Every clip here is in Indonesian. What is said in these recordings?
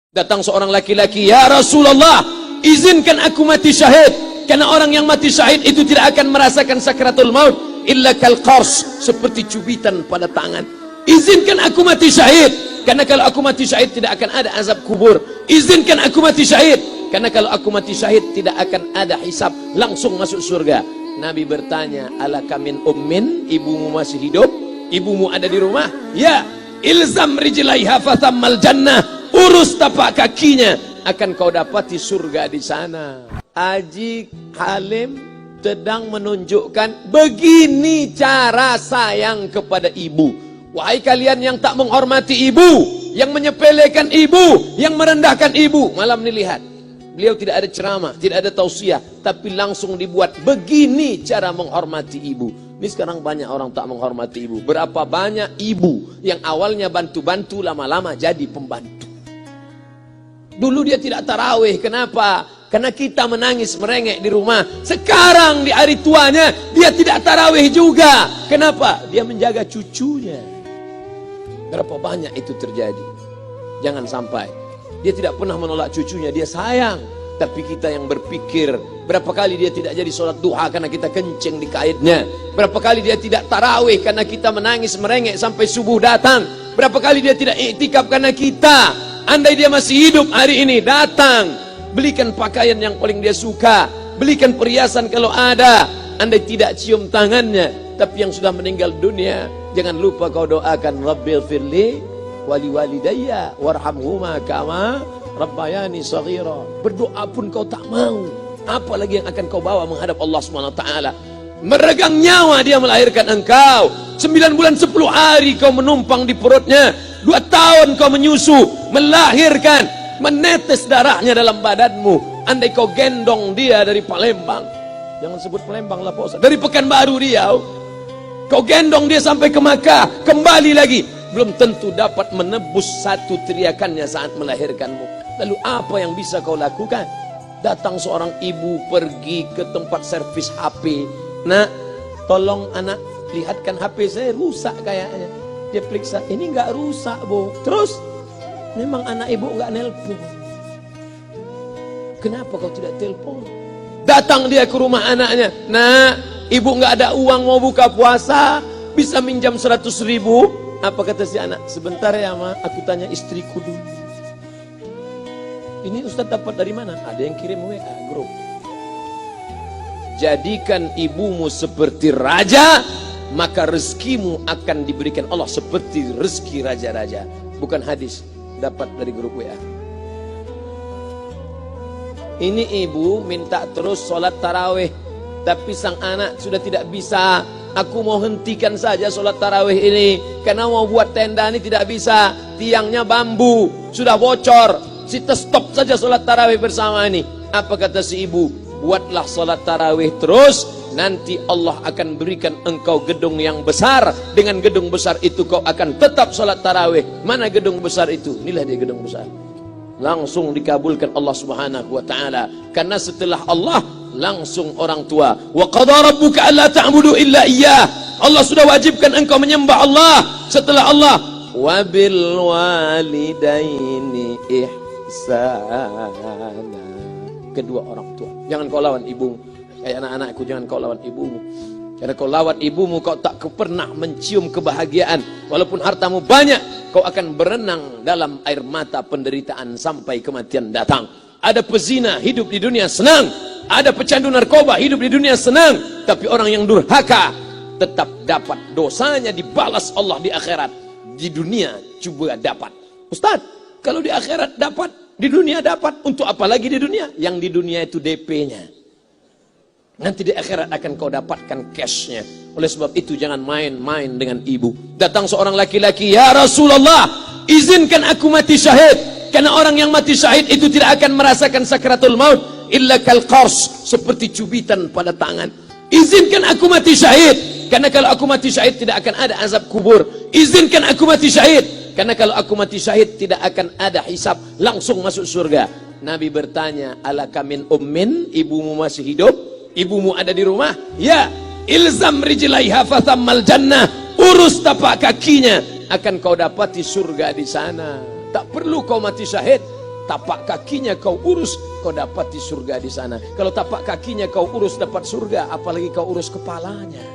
Datang seorang laki-laki, "Ya Rasulullah, izinkan aku mati syahid, karena orang yang mati syahid itu tidak akan merasakan sakratul maut illa kal qars, seperti cubitan pada tangan. Izinkan aku mati syahid, karena kalau aku mati syahid tidak akan ada azab kubur. Izinkan aku mati syahid, karena kalau aku mati syahid tidak akan ada hisab, langsung masuk surga." Nabi bertanya, "Alaka min ummin, ibumu masih hidup? Ibumu ada di rumah?" "Ya." "Ilzam rijlaiha fatammal jannah." Urus tapak kakinya, akan kau dapati surga di sana. Haji Halim sedang menunjukkan begini cara sayang kepada ibu. Wahai kalian yang tak menghormati ibu, yang menyepelekan ibu, yang merendahkan ibu. Malam ini lihat, beliau tidak ada ceramah, tidak ada tausiah, tapi langsung dibuat begini cara menghormati ibu. Ini sekarang banyak orang tak menghormati ibu. Berapa banyak ibu yang awalnya bantu-bantu, lama-lama jadi pembantu. Dulu dia tidak tarawih, kenapa? Karena kita menangis merengek di rumah. Sekarang di hari tuanya dia tidak tarawih juga. Kenapa? Dia menjaga cucunya. Berapa banyak itu terjadi? Jangan sampai. Dia tidak pernah menolak cucunya, dia sayang. Tapi kita yang berpikir, berapa kali dia tidak jadi sholat duha karena kita kencing di kaitnya. Berapa kali dia tidak tarawih karena kita menangis merengek sampai subuh datang. Berapa kali dia tidak iktikaf karena kita. Andai dia masih hidup hari ini, datang, belikan pakaian yang paling dia suka, belikan perhiasan kalau ada. Andai tidak cium tangannya, tapi yang sudah meninggal dunia, jangan lupa kau doakan, Rabbil firli wali walidayya warhamhuma kama rabbayani shaghira. Berdoa pun kau tak mau, apalagi yang akan kau bawa menghadap Allah SWT. Meregang nyawa dia melahirkan engkau, 9 bulan 10 hari kau menumpang di perutnya, 2 tahun kau menyusu, melahirkan, menetes darahnya dalam badanmu. Andai kau gendong dia dari Palembang, jangan sebut Palembang lah Pak Ustaz, dari Pekanbaru Riau, kau gendong dia sampai ke Makkah, kembali lagi, belum tentu dapat menebus satu teriakannya saat melahirkanmu. Lalu apa yang bisa kau lakukan? Datang seorang ibu pergi ke tempat servis HP. "Nak, tolong anak lihatkan HP saya rusak kayaknya." Dia periksa, "Ini enggak rusak, Bu." Terus, "Memang anak ibu enggak nelpon." "Kenapa kau tidak telepon?" Datang dia ke rumah anaknya, "Nak, ibu enggak ada uang mau buka puasa, bisa minjam 100.000? Apa kata si anak? "Sebentar ya Ma, aku tanya istriku dulu." "Ini Ustaz dapat dari mana?" "Ada yang kirim WA grup." Jadikan ibumu seperti raja, maka rezekimu akan diberikan Allah seperti rezeki raja-raja. Bukan hadis, dapat dari grup WA. Ini ibu minta terus sholat tarawih, tapi sang anak sudah tidak bisa. "Aku mau hentikan saja sholat tarawih ini, karena mau buat tenda ini tidak bisa, tiangnya bambu, sudah bocor. Kita stop saja sholat tarawih bersama ini." Apa kata si ibu? "Buatlah sholat tarawih terus, nanti Allah akan berikan engkau gedung yang besar. Dengan gedung besar itu kau akan tetap sholat tarawih." Mana gedung besar itu? Inilah dia gedung besar. Langsung dikabulkan Allah Subhanahu wa ta'ala. Karena setelah Allah, langsung orang tua. "Wa qadha rabbuka alla ta'budu illa iyyah." Allah sudah wajibkan engkau menyembah Allah. Setelah Allah, "Wa bil walidaini ihsana." Kedua orang tua. Jangan kau lawan ibumu. Kayak anak-anakku, jangan kau lawan ibumu. Karena kau lawan ibumu, kau tak pernah mencium kebahagiaan. Walaupun hartamu banyak, kau akan berenang dalam air mata penderitaan sampai kematian datang. Ada pezina hidup di dunia senang, ada pecandu narkoba hidup di dunia senang, tapi orang yang durhaka tetap dapat dosanya dibalas Allah di akhirat. Di dunia coba dapat. Ustaz, kalau di akhirat dapat, di dunia dapat, untuk apa lagi di dunia? Yang di dunia itu DP-nya. Nanti di akhirat akan kau dapatkan cash-nya. Oleh sebab itu jangan main-main dengan ibu. Datang seorang laki-laki, "Ya Rasulullah, izinkan aku mati syahid, karena orang yang mati syahid itu tidak akan merasakan sakratul maut illa kal qars, seperti cubitan pada tangan. Izinkan aku mati syahid, karena kalau aku mati syahid tidak akan ada azab kubur. Izinkan aku mati syahid, karena kalau aku mati syahid tidak akan ada hisab, langsung masuk surga." Nabi bertanya, "Alaka min ummin, ibumu masih hidup? Ibumu ada di rumah?" "Ya." "Ilzam rijlaiha fatammal jannah." Urus tapak kakinya, akan kau dapati surga di sana. Tak perlu kau mati syahid, tapak kakinya kau urus, kau dapati surga di sana. Kalau tapak kakinya kau urus dapat surga, apalagi kau urus kepalanya,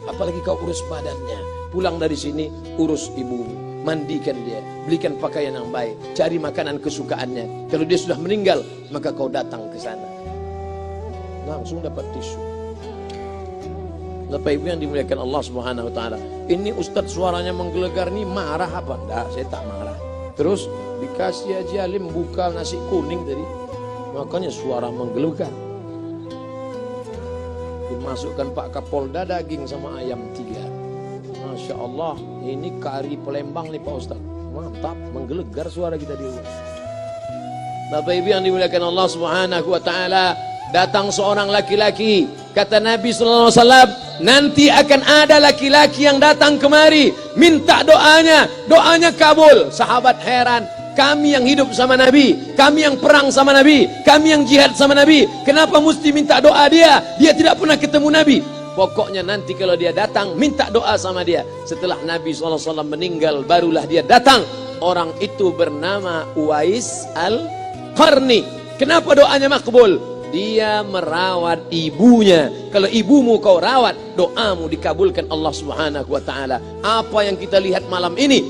apalagi kau urus badannya. Pulang dari sini urus ibumu, mandikan dia, belikan pakaian yang baik, cari makanan kesukaannya. Kalau dia sudah meninggal, maka kau datang ke sana, langsung dapat tisu. Bapak Ibu yang dimuliakan Allah Subhanahu wa taala. Ini Ustadz suaranya menggelegar nih, marah apa? Enggak, saya tak marah. Terus dikasih Haji Alim buka nasi kuning tadi, makanya suara menggelegar. Dimasukkan Pak Kapolda daging sama ayam 3. Masya Allah, ini kari Palembang nih Pak Ustadz. Mantap, menggelegar suara kita di rumah. Bapak Ibu yang dimuliakan Allah Subhanahu wa taala, datang seorang laki-laki, kata Nabi sallallahu alaihi wasallam, nanti akan ada laki-laki yang datang kemari minta doanya, doanya kabul. Sahabat heran, kami yang hidup sama Nabi, kami yang perang sama Nabi, kami yang jihad sama Nabi, kenapa mesti minta doa dia? Dia tidak pernah ketemu Nabi. Pokoknya nanti kalau dia datang, minta doa sama dia. Setelah Nabi SAW meninggal, barulah dia datang. Orang itu bernama Uwais Al-Qarni. Kenapa doanya makbul? Dia merawat ibunya. Kalau ibumu kau rawat, doamu dikabulkan Allah Subhanahu wa taala. Apa yang kita lihat malam ini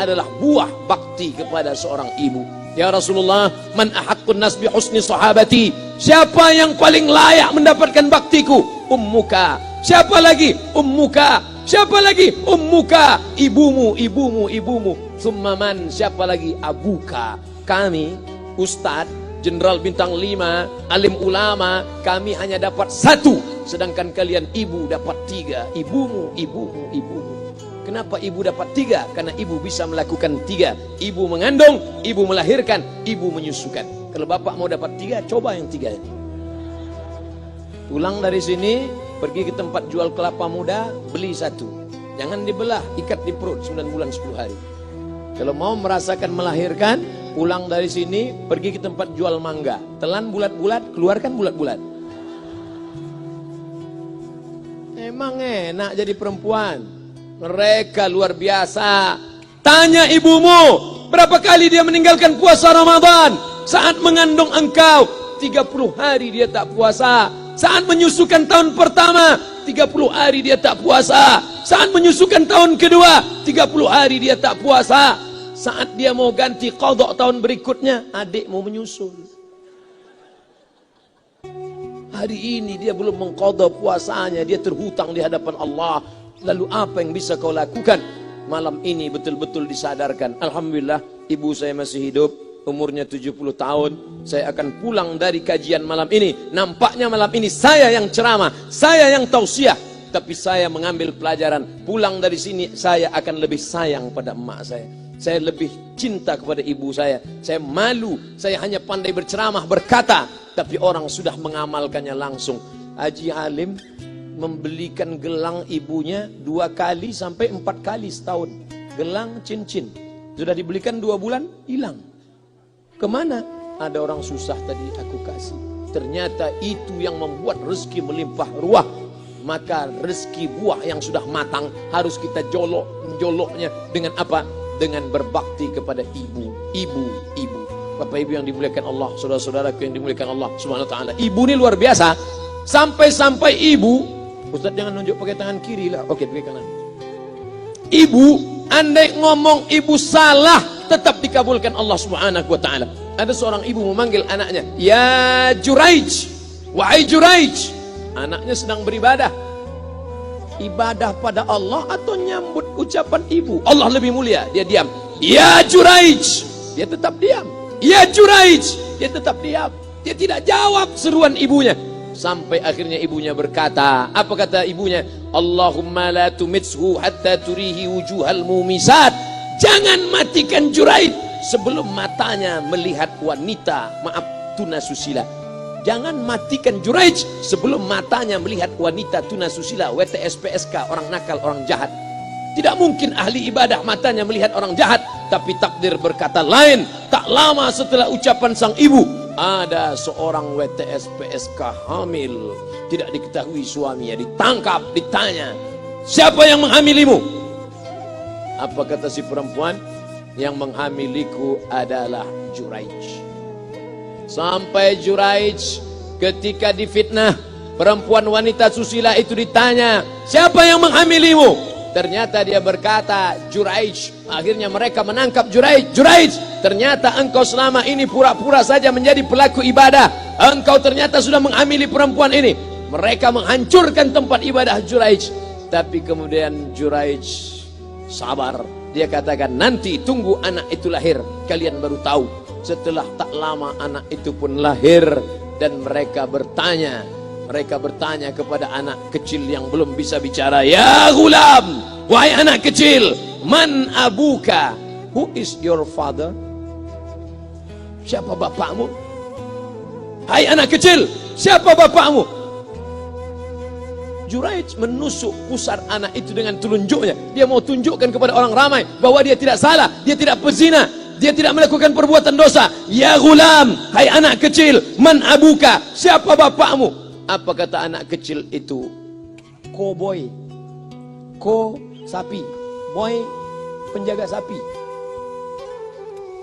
adalah buah bakti kepada seorang ibu. Ya Rasulullah, man ahaqqun nas bi husni sahabati? Siapa yang paling layak mendapatkan baktiku? Ummuka. Siapa lagi? Ummuka. Siapa lagi? Ummuka. Ibumu, ibumu, ibumu. Summa man? Siapa lagi? Abuka. Kami, Ustadz Jenderal Bintang 5, alim ulama, kami hanya dapat 1, sedangkan kalian ibu dapat 3. Ibumu, ibumu, ibumu. Kenapa ibu dapat 3? Karena ibu bisa melakukan 3. Ibu mengandung, ibu melahirkan, ibu menyusukan. Kalau bapak mau dapat 3, coba yang 3. Pulang dari sini, pergi ke tempat jual kelapa muda, beli 1. Jangan dibelah, ikat di perut 9 bulan 10 hari. Kalau mau merasakan melahirkan, pulang dari sini, pergi ke tempat jual mangga. Telan bulat-bulat, keluarkan bulat-bulat. Emang enak jadi perempuan. Mereka luar biasa. Tanya ibumu, berapa kali dia meninggalkan puasa Ramadan? Saat mengandung engkau, 30 hari dia tak puasa. Saat menyusukan tahun pertama, 30 hari dia tak puasa. Saat menyusukan tahun kedua, 30 hari dia tak puasa. Saat dia mau ganti qadha tahun berikutnya, adik mau menyusul. Hari ini dia belum mengqadha puasanya, dia terhutang di hadapan Allah. Lalu apa yang bisa kau lakukan? Malam ini betul-betul disadarkan. Alhamdulillah, ibu saya masih hidup, umurnya 70 tahun. Saya akan pulang dari kajian malam ini. Nampaknya malam ini saya yang ceramah, saya yang tausiah, tapi saya mengambil pelajaran. Pulang dari sini saya akan lebih sayang pada emak saya. Saya lebih cinta kepada ibu saya. Saya malu, saya hanya pandai berceramah, berkata, tapi orang sudah mengamalkannya langsung. Haji Halim membelikan gelang ibunya 2 kali sampai 4 kali setahun. Gelang cincin. Sudah dibelikan 2 bulan, hilang. Kemana? Ada orang susah tadi aku kasih. Ternyata itu yang membuat rezeki melimpah ruah. Maka rezeki buah yang sudah matang harus kita joloknya dengan apa? Dengan berbakti kepada ibu. Bapak Ibu yang dimuliakan Allah, saudara-saudaraku yang dimuliakan Allah Subhanahu wa taala. Ibu ini luar biasa. Sampai-sampai ibu, Ustaz jangan nunjuk pakai tangan kiri lah. Oke, pakai kanan. Ibu, andai ngomong ibu salah, tetap dikabulkan Allah Subhanahu wa taala. Ada seorang ibu memanggil anaknya, "Ya Juraij, wahai Juraij." Anaknya sedang beribadah. Ibadah pada Allah atau nyambut ucapan ibu? Allah lebih mulia, dia diam. Ya Juraij, dia tetap diam. Ya Juraij, dia tetap diam. Dia tidak jawab seruan ibunya. Sampai akhirnya ibunya berkata, apa kata ibunya? Allahumma la tumitshu hatta turihi wujuhal mumisat. Jangan matikan Juraij sebelum matanya melihat wanita, maaf, tunasusila. Jangan matikan Juraij sebelum matanya melihat wanita tunasusila, WTS PSK, orang nakal, orang jahat. Tidak mungkin ahli ibadah matanya melihat orang jahat, tapi takdir berkata lain. Tak lama setelah ucapan sang ibu, ada seorang WTS PSK hamil, tidak diketahui suaminya, ditangkap, ditanya, siapa yang menghamilimu? Apa kata si perempuan? Yang menghamiliku adalah Juraij. Sampai Juraij ketika difitnah, perempuan wanita susila itu ditanya, siapa yang menghamilimu? Ternyata dia berkata, Juraij. Akhirnya mereka menangkap Juraij. Juraij, ternyata engkau selama ini pura-pura saja menjadi pelaku ibadah. Engkau ternyata sudah menghamili perempuan ini. Mereka menghancurkan tempat ibadah Juraij. Tapi kemudian Juraij sabar. Dia katakan, nanti tunggu anak itu lahir, kalian baru tahu. Setelah tak lama anak itu pun lahir. Dan mereka bertanya kepada anak kecil yang belum bisa bicara, ya gulam, wahai anak kecil, man abuka, who is your father? Siapa bapakmu? Hai anak kecil, siapa bapakmu? Juraij menusuk pusar anak itu dengan telunjuknya. Dia mau tunjukkan kepada orang ramai bahwa dia tidak salah, dia tidak pezina, dia tidak melakukan perbuatan dosa. Ya gulam, hai anak kecil, man abuka, siapa bapakmu? Apa kata anak kecil itu? Ko boy, ko sapi, boy penjaga sapi,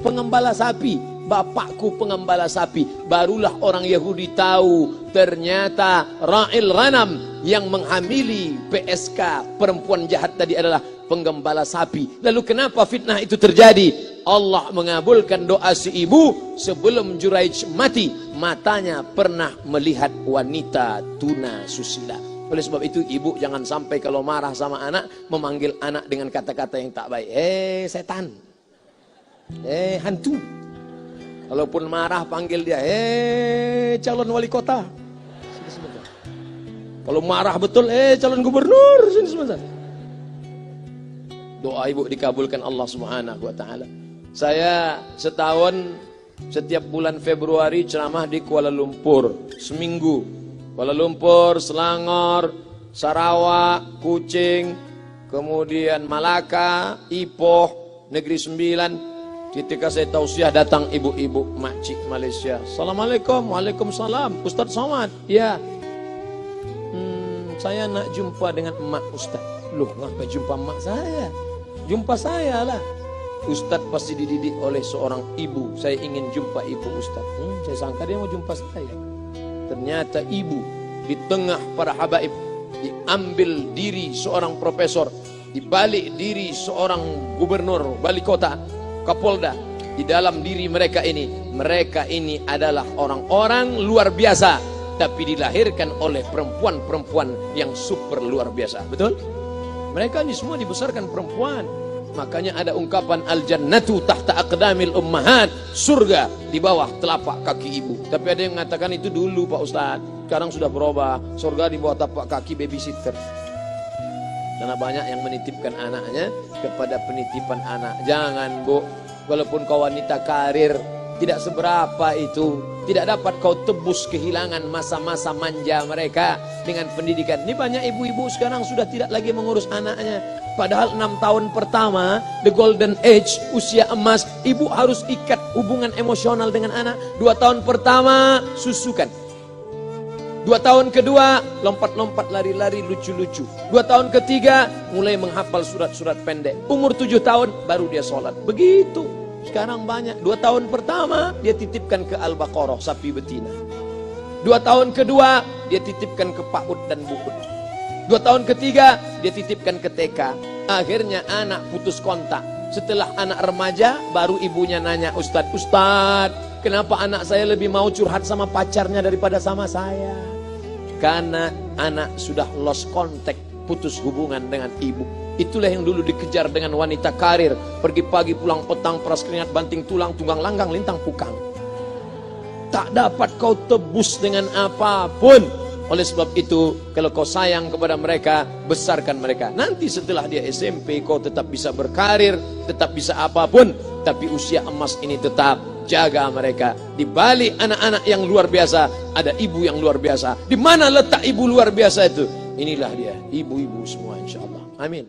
pengembala sapi. Bapakku pengembala sapi. Barulah orang Yahudi tahu ternyata Ra'il Ghanam yang menghamili PSK perempuan jahat tadi adalah penggembala sapi. Lalu kenapa fitnah itu terjadi? Allah mengabulkan doa si ibu sebelum Juraij mati. Matanya pernah melihat wanita tuna susila. Oleh sebab itu ibu jangan sampai kalau marah sama anak memanggil anak dengan kata-kata yang tak baik. Setan, hantu. Kalaupun marah panggil dia, calon wali kota. Sini sebentar. Kalau marah betul, calon gubernur. Sini sebentar. Doa ibu dikabulkan Allah Subhanahu wa taala. Saya setahun setiap bulan Februari ceramah di Kuala Lumpur seminggu. Kuala Lumpur, Selangor, Sarawak, Kuching, kemudian Malaka, Ipoh, Negeri Sembilan. Ketika saya tausiah datang ibu-ibu makcik Malaysia. Assalamualaikum. Waalaikumsalam. Ustaz Somad. Ya. Saya nak jumpa dengan emak Ustaz. Loh, ngapa jumpa emak saya? Jumpa saya lah. Ustaz pasti dididik oleh seorang ibu. Saya ingin jumpa ibu Ustaz. Saya sangka dia mau jumpa saya. Ternyata ibu di tengah para habaib, diambil diri seorang profesor, dibalik diri seorang gubernur, wali kota, Kapolda. Di dalam diri mereka ini adalah orang-orang luar biasa, tapi dilahirkan oleh perempuan-perempuan yang super luar biasa. Betul? Mereka ini semua dibesarkan perempuan. Makanya ada ungkapan al-jannatu tahta aqdamil ummahat, surga di bawah telapak kaki ibu. Tapi ada yang mengatakan itu dulu Pak Ustaz. Sekarang sudah berubah, surga di bawah telapak kaki babysitter. Karena banyak yang menitipkan anaknya kepada penitipan anak. Jangan bu, walaupun kau wanita karir, tidak seberapa itu. Tidak dapat kau tebus kehilangan masa-masa manja mereka dengan pendidikan. Ini banyak ibu-ibu sekarang sudah tidak lagi mengurus anaknya. Padahal 6 tahun pertama, the golden age, usia emas, ibu harus ikat hubungan emosional dengan anak. 2 tahun pertama, susukan. 2 tahun kedua, lompat-lompat, lari-lari, lucu-lucu. 2 tahun ketiga, mulai menghafal surat-surat pendek. Umur 7 tahun, baru dia sholat. Begitu. Sekarang banyak. 2 tahun pertama, dia titipkan ke Al-Baqarah, sapi betina. 2 tahun kedua, dia titipkan ke PAUD dan BUUD. 2 tahun ketiga, dia titipkan ke TK. Akhirnya anak putus kontak. Setelah anak remaja, baru ibunya nanya, Ustadz, kenapa anak saya lebih mau curhat sama pacarnya daripada sama saya? Karena anak sudah lost contact, putus hubungan dengan ibu. Itulah yang dulu dikejar dengan wanita karir. Pergi pagi pulang petang, peras keringat, banting tulang, tunggang langgang, lintang pukang. Tak dapat kau tebus dengan apapun. Oleh sebab itu, kalau kau sayang kepada mereka, besarkan mereka. Nanti setelah dia SMP, kau tetap bisa berkarir, tetap bisa apapun. Tapi usia emas ini tetap jaga mereka. Di balik anak-anak yang luar biasa, ada ibu yang luar biasa. Di mana letak ibu luar biasa itu? Inilah dia, ibu-ibu semua insya Allah. Amin.